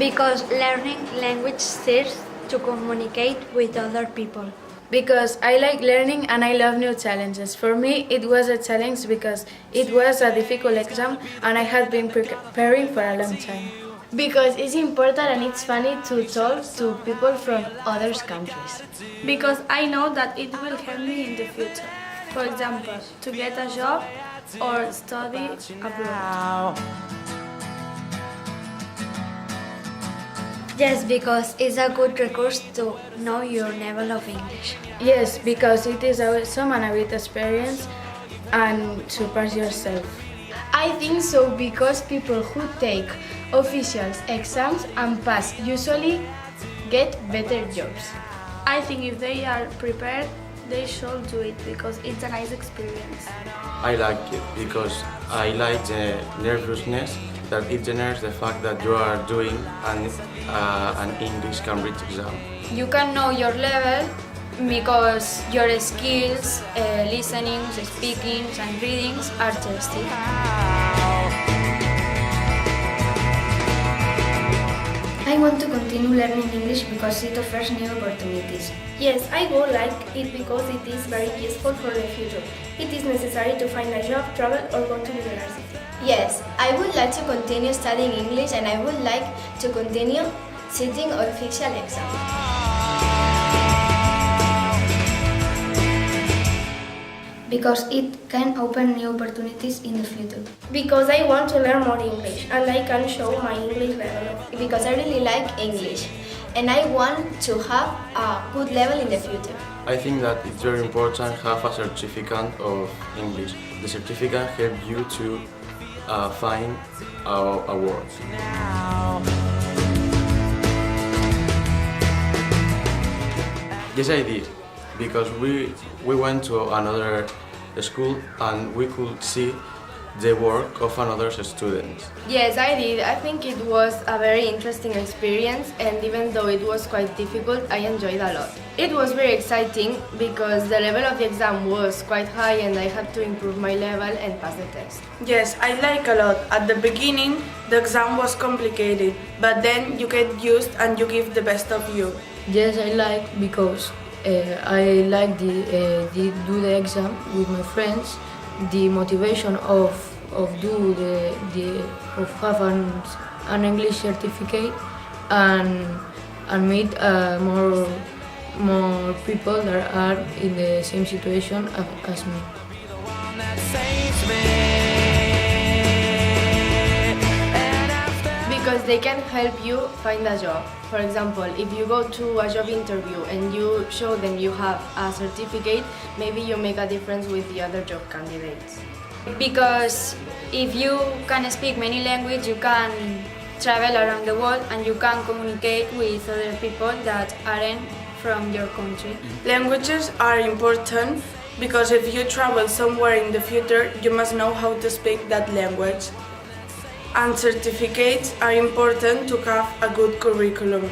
Because learning language serves to communicate with other people. Because I like learning and I love new challenges. For me, it was a challenge because it was a difficult exam and I had been preparing for a long time. Because it's important and it's funny to talk to people from other countries. Because I know that it will help me in the future. For example, to get a job or study abroad. Yes, because it's a good resource to know your level of English. Yes, because it is awesome and a great experience and surpass yourself. I think so because people who take official exams and pass usually get better jobs. I think if they are prepared, they should do it because it's a nice experience. I like it because I like the nervousness that it generates the fact that you are doing an English Cambridge exam. You can know your level because your skills, listening, speaking and readings are tested. I want to continue learning English because it offers new opportunities. Yes, I would like it because it is very useful for the future. It is necessary to find a job, travel or go to university. Yes, I would like to continue studying English and I would like to continue sitting official exams. Because it can open new opportunities in the future. Because I want to learn more English and I can show my English level. Because I really like English and I want to have a good level in the future. I think that it's very important to have a certificate of English. The certificate helps you to find a word. Yes, I did, because we went to another school and we could see the work of another students. Yes, I did. I think it was a very interesting experience and even though it was quite difficult, I enjoyed a lot. It was very exciting because the level of the exam was quite high and I had to improve my level and pass the test. Yes, I like a lot. At the beginning, the exam was complicated, but then you get used and you give the best of you. Yes, I like because I like do the exam with my friends. The motivation of have an English certificate and meet more people that are in the same situation as me. Because they can help you find a job. For example, if you go to a job interview and you show them you have a certificate, maybe you make a difference with the other job candidates. Because if you can speak many languages, you can travel around the world and you can communicate with other people that aren't from your country. Languages are important because if you travel somewhere in the future, you must know how to speak that language. And certificates are important to have a good curriculum.